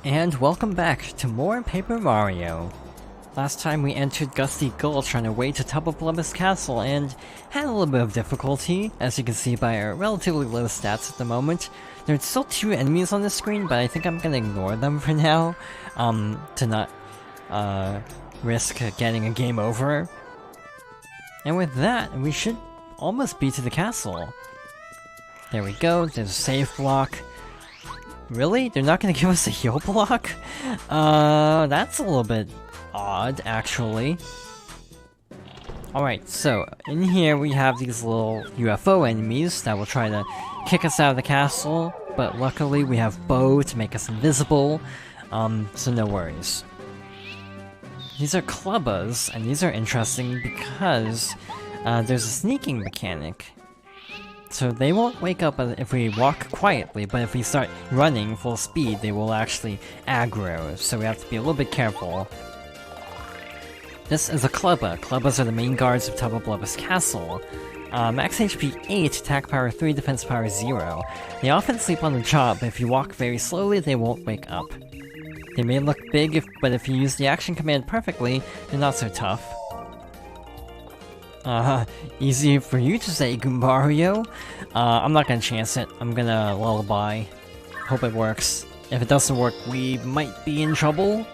And welcome back to more Paper Mario. Last time we entered Gusty Gulch on our way to Tubba Blubba's castle and had a little bit of difficulty, as you can see by our relatively low stats at the moment. There's still two enemies on the screen, but I think I'm gonna ignore them for now, to not risk getting a game over. And with that, we should almost be to the castle. There we go, there's a save block. Really? They're not gonna give us a heal block? That's a little bit odd, actually. Alright, so in here we have these little UFO enemies that will try to kick us out of the castle, but luckily we have Bo to make us invisible, so no worries. These are Clubbas, and these are interesting because there's a sneaking mechanic. So they won't wake up if we walk quietly, but if we start running full speed, they will actually aggro, so we have to be a little bit careful. This is a Clubba. Clubbas are the main guards of Tubba Blubba's castle. Max HP 8, attack power 3, defense power 0. They often sleep on the job, but if you walk very slowly, they won't wake up. They may look big, but if you use the action command perfectly, they're not so tough. Easy for you to say, Goombario. I'm not gonna chance it. I'm gonna lullaby. Hope it works. If it doesn't work, we might be in trouble.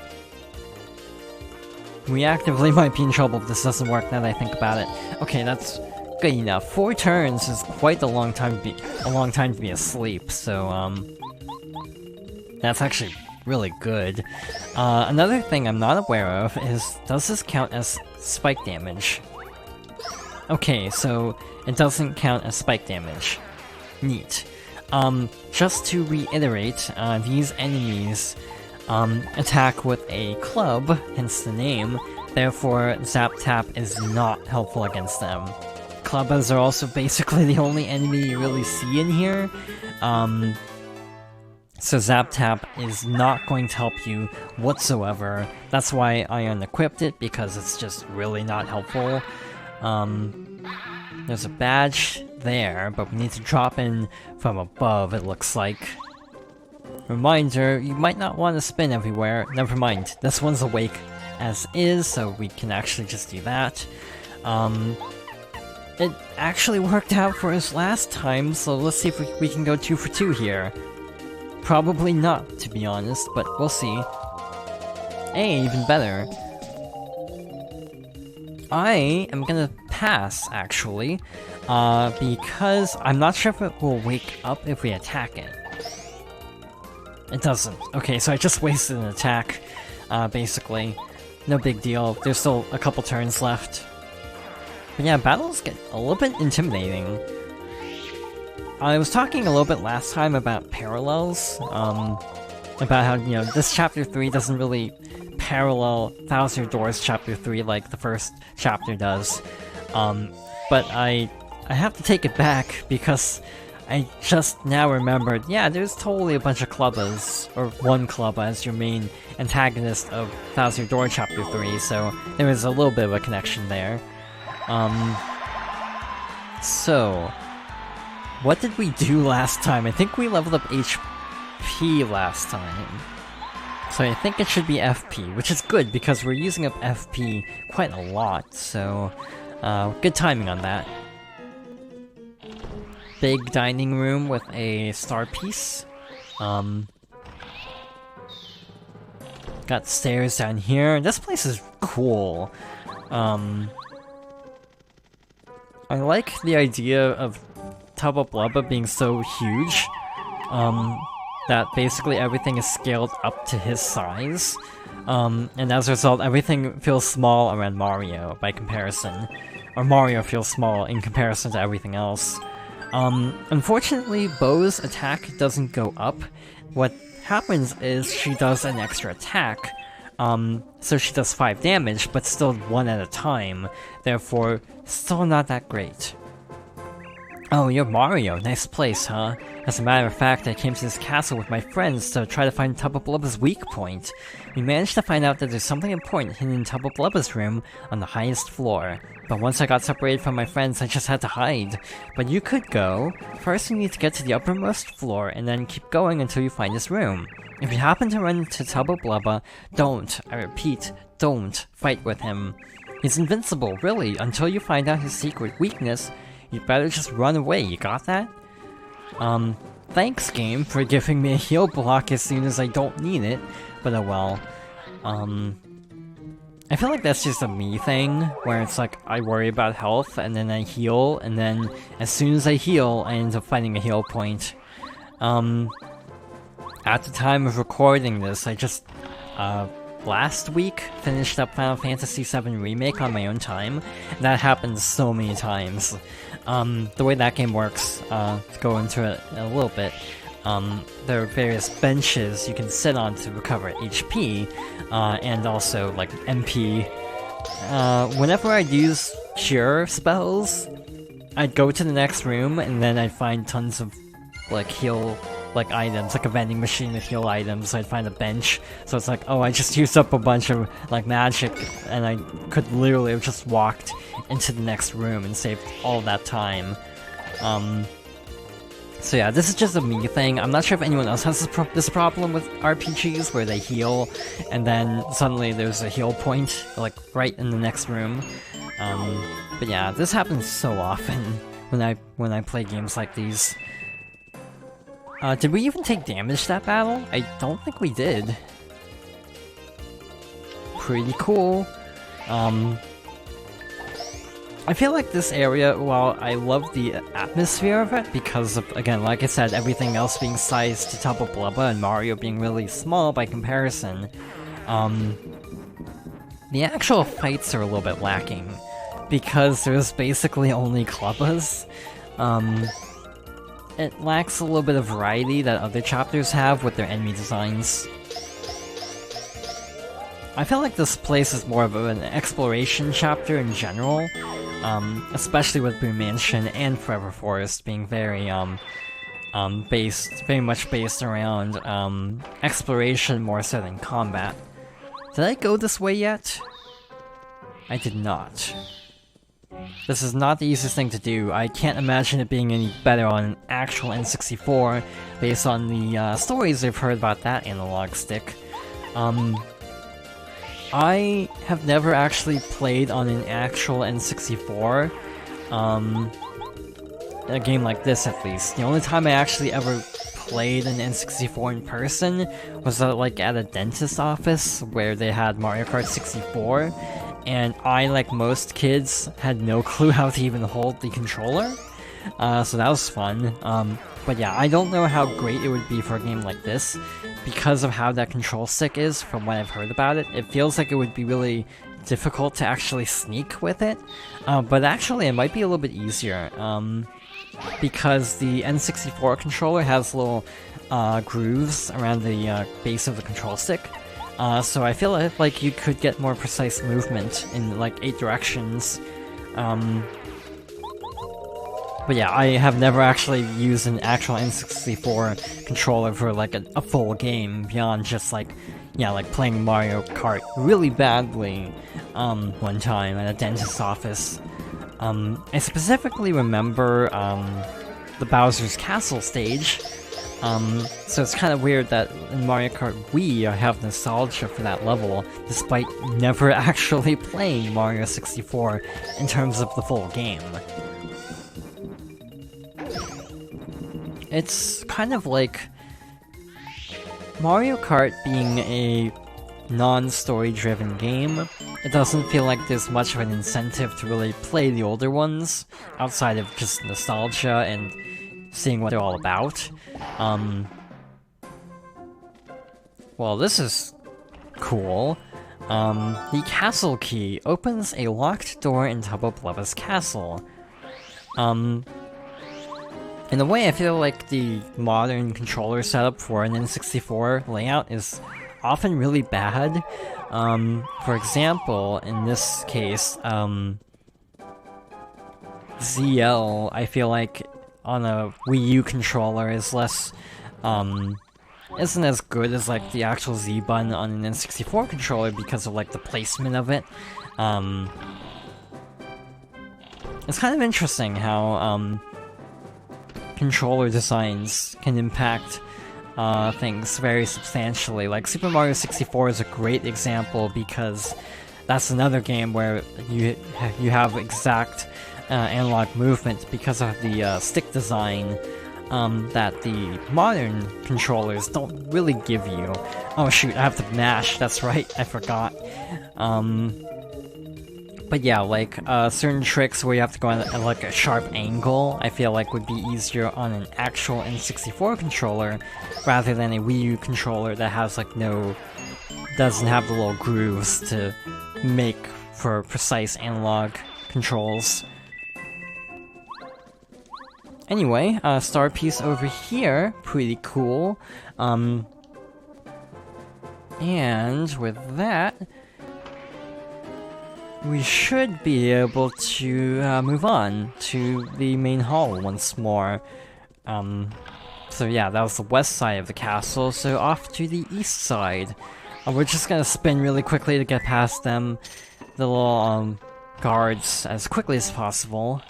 We actively might be in trouble if this doesn't work, now that I think about it. Okay, that's good enough. 4 turns is quite a long time to be asleep, so, that's actually really good. Another thing I'm not aware of is, does this count as spike damage? Okay, so it doesn't count as spike damage. Neat. Just to reiterate, these enemies attack with a club, hence the name, therefore Zap Tap is not helpful against them. Clubbas are also basically the only enemy you really see in here, so Zap Tap is not going to help you whatsoever. That's why I unequipped it, because it's just really not helpful. There's a badge there, but we need to drop in from above, it looks like. Reminder, you might not want to spin everywhere. Never mind, this one's awake as is, so we can actually just do that. It actually worked out for us last time, so let's see if we can go 2 for 2 here. Probably not, to be honest, but we'll see. Hey, even better. I am gonna pass, actually, because I'm not sure if it will wake up if we attack it. It doesn't. Okay, so I just wasted an attack, basically. No big deal, there's still a couple turns left. But yeah, battles get a little bit intimidating. I was talking a little bit last time about parallels, about how, you know, this Chapter 3 doesn't really parallel Thousand Doors Chapter 3 like the first chapter does. But I have to take it back because I just now remembered, yeah, there's totally a bunch of Clubbas, or one Clubba as your main antagonist of Thousand Door Chapter 3, so there was a little bit of a connection there. So, what did we do last time? I think we leveled up HP last time. So I think it should be FP, which is good because we're using up FP quite a lot, so good timing on that. Big dining room with a star piece. Got stairs down here. This place is cool. I like the idea of Tubba Blubba being so huge. That basically everything is scaled up to his size, and as a result, everything feels small around Mario by comparison. Or Mario feels small in comparison to everything else. Unfortunately, Bo's attack doesn't go up. What happens is she does an extra attack, so she does 5 damage, but still 1 at a time, therefore, still not that great. Oh, you're Mario. Nice place, huh? As a matter of fact, I came to this castle with my friends to try to find Tubba Blubba's weak point. We managed to find out that there's something important hidden in Tubba Blubba's room on the highest floor. But once I got separated from my friends, I just had to hide. But you could go. First, you need to get to the uppermost floor, and then keep going until you find his room. If you happen to run into Tubba Blubba, don't, I repeat, don't fight with him. He's invincible, really, until you find out his secret weakness. You'd better just run away, you got that? Thanks, game, for giving me a heal block as soon as I don't need it, but oh well. I feel like that's just a me thing, where it's like, I worry about health, and then I heal, and then as soon as I heal, I end up finding a heal point. At the time of recording this, I just, last week, finished up Final Fantasy VII Remake on my own time. That happens so many times. The way that game works, to go into it a little bit, there are various benches you can sit on to recover HP, and also, like, MP. Whenever I'd use cure spells, I'd go to the next room, and then I'd find tons of, like, heal items, like a vending machine with heal items. I'd find a bench, so it's like, oh, I just used up a bunch of, like, magic, and I could literally have just walked into the next room and saved all that time. So yeah, this is just a me thing. I'm not sure if anyone else has this problem with RPGs, where they heal, and then suddenly there's a heal point, like, right in the next room. But yeah, this happens so often when I play games like these. Did we even take damage that battle? I don't think we did. Pretty cool. I feel like this area, while I love the atmosphere of it, because of, again, like I said, everything else being sized to Tubba Blubba and Mario being really small by comparison, the actual fights are a little bit lacking, because there's basically only Clubbas. It lacks a little bit of variety that other chapters have with their enemy designs. I feel like this place is more of an exploration chapter in general, especially with Boom Mansion and Forever Forest being very, very much based around, exploration more so than combat. Did I go this way yet? I did not. This is not the easiest thing to do. I can't imagine it being any better on an actual N64, based on the stories I've heard about that analog stick. I have never actually played on an actual N64, a game like this at least. The only time I actually ever played an N64 in person was like at a dentist's office, where they had Mario Kart 64, and I, like most kids, had no clue how to even hold the controller, so that was fun. But yeah, I don't know how great it would be for a game like this, because of how that control stick is, from what I've heard about it. It feels like it would be really difficult to actually sneak with it, but actually it might be a little bit easier, because the N64 controller has little grooves around the base of the control stick. So I feel like you could get more precise movement in, like, 8 directions. But yeah, I have never actually used an actual N64 controller for, like, a full game, beyond just, like, yeah, like playing Mario Kart really badly, one time at a dentist's office. I specifically remember, the Bowser's Castle stage. So it's kind of weird that in Mario Kart Wii I have nostalgia for that level, despite never actually playing Mario 64 in terms of the full game. It's kind of like Mario Kart being a non-story-driven game. It doesn't feel like there's much of an incentive to really play the older ones, outside of just nostalgia and seeing what they're all about. Well, this is cool. The castle key opens a locked door in Tubba Blubba's castle. In a way, I feel like the modern controller setup for an N64 layout is often really bad. For example, in this case, ZL, I feel like on a Wii U controller is isn't as good as like the actual Z button on an N64 controller because of like the placement of it. It's kind of interesting how controller designs can impact things very substantially. Like Super Mario 64 is a great example because that's another game where you have exact analog movement because of the stick design that the modern controllers don't really give you. Oh shoot, I have to mash, that's right, I forgot. But yeah, like certain tricks where you have to go at like a sharp angle, I feel like would be easier on an actual N64 controller rather than a Wii U controller that has like doesn't have the little grooves to make for precise analog controls. Anyway, star piece over here, pretty cool. And with that, we should be able to move on to the main hall once more. So yeah, that was the west side of the castle, so off to the east side. We're just gonna spin really quickly to get past them, the little guards, as quickly as possible.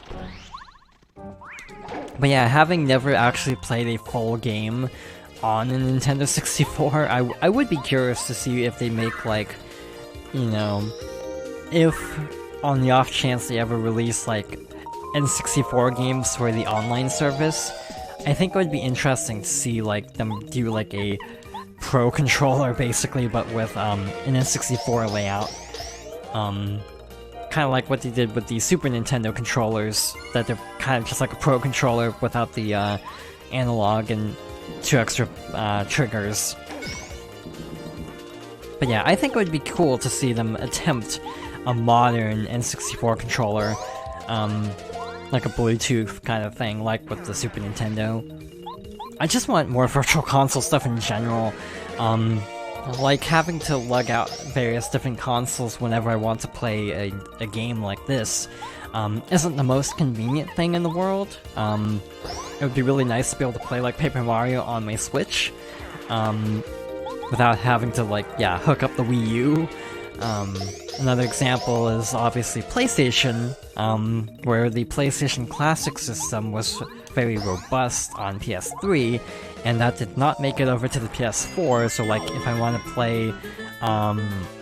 But yeah, having never actually played a full game on a Nintendo 64, I would be curious to see if they make like, you know, if on the off chance they ever release like N64 games for the online service, I think it would be interesting to see like them do like a Pro controller basically, but with an N64 layout. Kind of like what they did with the Super Nintendo controllers, that they're kind of just like a Pro controller without the analog and 2 extra triggers. But yeah, I think it would be cool to see them attempt a modern N64 controller, like a Bluetooth kind of thing, like with the Super Nintendo. I just want more Virtual Console stuff in general. Like having to lug out various different consoles whenever I want to play a game like this isn't the most convenient thing in the world. It would be really nice to be able to play like Paper Mario on my Switch without having to like, yeah, hook up the Wii U. Another example is obviously PlayStation, where the PlayStation Classic system was very robust on PS3, and that did not make it over to the PS4, so like if I want to play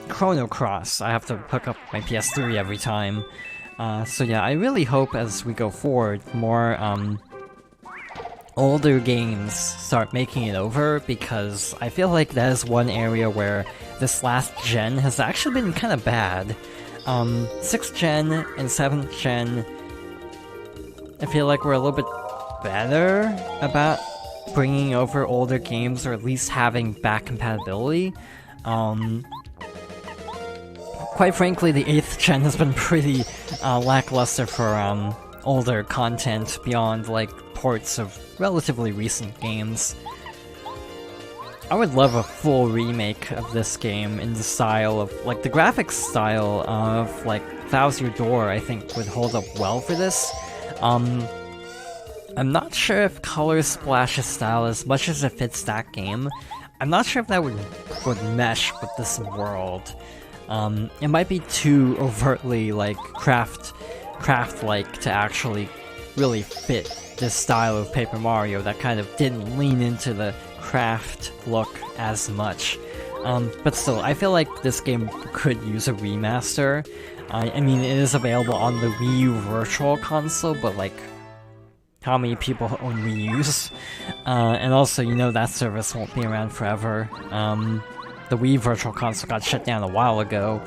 Chrono Cross, I have to hook up my PS3 every time. So yeah, I really hope as we go forward, more older games start making it over, because I feel like that is one area where this last gen has actually been kind of bad. 6th gen and 7th gen, I feel like we're a little bit better about bringing over older games, or at least having back compatibility. Quite frankly, the 8th gen has been pretty lackluster for older content beyond like ports of relatively recent games. I would love a full remake of this game in the style of, like, the graphics style of, like, Thousand Year Door, I think would hold up well for this. I'm not sure if Color Splash's style, as much as it fits that game, I'm not sure if that would mesh with this world. It might be too overtly, like, craft-like to actually really fit this style of Paper Mario that kind of didn't lean into the craft look as much. But still, I feel like this game could use a remaster. I mean, it is available on the Wii U Virtual Console, but like, how many people own Wii U's? And also, you know that service won't be around forever. The Wii Virtual Console got shut down a while ago,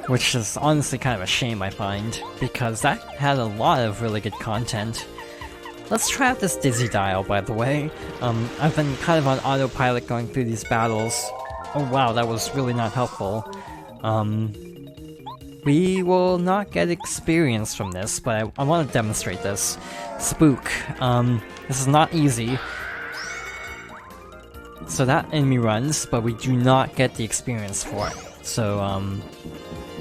which is honestly kind of a shame, I find, because that had a lot of really good content. Let's try out this Dizzy Dial, by the way. I've been kind of on autopilot going through these battles. Oh wow, that was really not helpful. We will not get experience from this, but I want to demonstrate this. Spook. This is not easy. So that enemy runs, but we do not get the experience for it. So,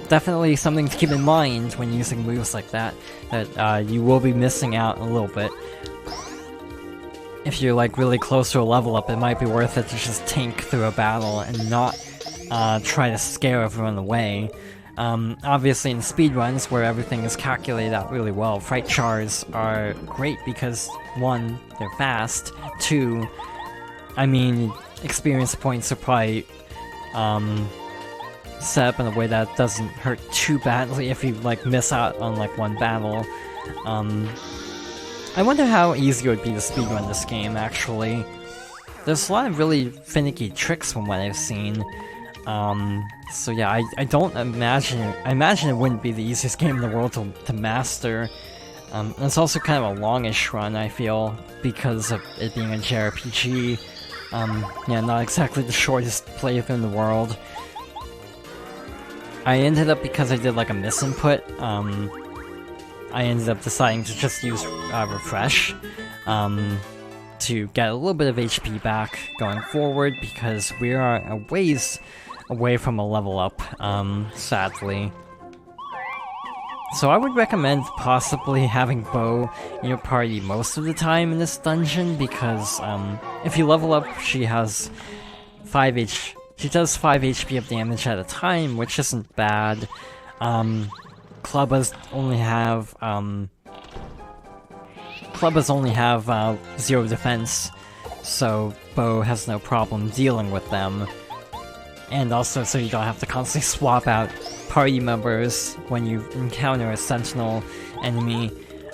definitely something to keep in mind when using moves like that, that you will be missing out a little bit. If you're like really close to a level up, it might be worth it to just tank through a battle and not try to scare everyone away. Obviously in speedruns where everything is calculated out really well, fright chars are great because 1, they're fast, 2, I mean, experience points are probably set up in a way that doesn't hurt too badly if you like miss out on like one battle. I wonder how easy it would be to speedrun this game, actually. There's a lot of really finicky tricks from what I've seen. So yeah, I don't imagine... I imagine it wouldn't be the easiest game in the world to master. It's also kind of a longish run, I feel, because of it being a JRPG. Yeah, not exactly the shortest playthrough in the world. I ended up, because I did like a misinput, I ended up deciding to just use refresh to get a little bit of HP back going forward, because we are a ways away from a level up, sadly. So I would recommend possibly having Bo in your party most of the time in this dungeon, because if you level up, she has 5 HP. She does 5 HP of damage at a time, which isn't bad. Clubbas only have 0 defense, so Bo has no problem dealing with them. And also, so you don't have to constantly swap out party members when you encounter a sentinel enemy.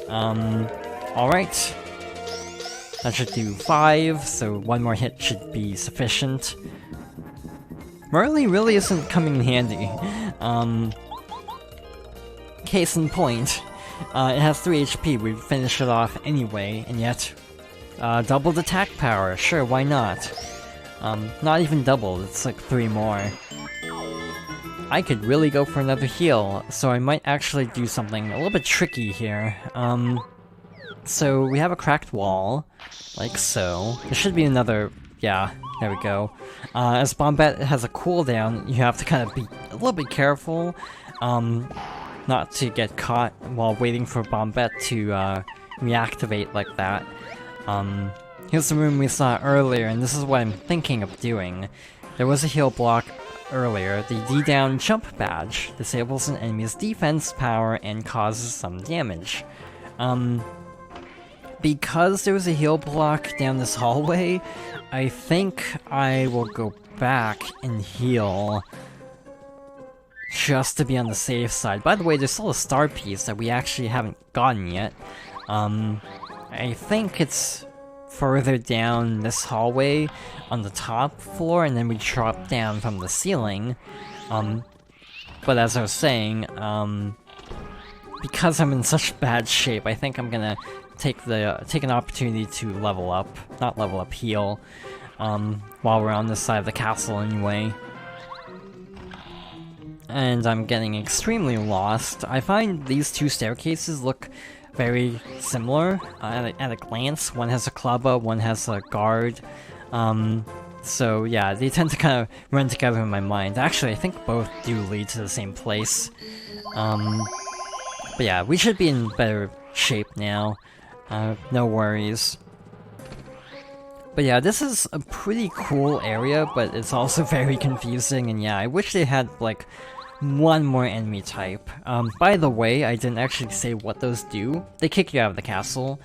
Alright. That should do 5, so 1 more hit should be sufficient. Merly really isn't coming in handy. Case in point, it has 3 HP, we'd finish it off anyway, and yet, doubled attack power, sure, why not? Not even doubled, it's like 3 more. I could really go for another heal, so I might actually do something a little bit tricky here. So we have a cracked wall, like so. There should be another, yeah, there we go. As Bombette has a cooldown, you have to kind of be a little bit careful, not to get caught while waiting for Bombette to reactivate like that. Here's the room we saw earlier, and this is what I'm thinking of doing. There was a heal block earlier. The D-down jump badge disables an enemy's defense power and causes some damage. Because there was a heal block down this hallway, I think I will go back and heal just to be on the safe side. By the way, there's still a star piece that we actually haven't gotten yet. I think it's further down this hallway on the top floor, and then we drop down from the ceiling. But as I was saying, because I'm in such bad shape, I think I'm gonna take an opportunity to level up, not level up, heal, while we're on this side of the castle anyway. And I'm getting extremely lost. I find these 2 staircases look very similar at a glance. One has a Klubba, one has a guard. So yeah, they tend to kind of run together in my mind. Actually, I think both do lead to the same place. But yeah, we should be in better shape now. No worries. But yeah, this is a pretty cool area, but it's also very confusing, and yeah, I wish they had, like, 1 more enemy type. By the way, I didn't actually say what those do. They kick you out of the castle.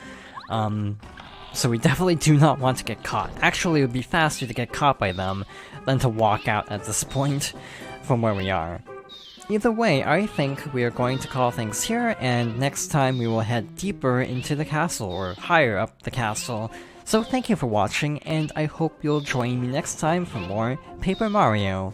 So we definitely do not want to get caught. Actually, it would be faster to get caught by them than to walk out at this point from where we are. Either way, I think we are going to call things here, and next time we will head deeper into the castle, or higher up the castle. So thank you for watching, and I hope you'll join me next time for more Paper Mario.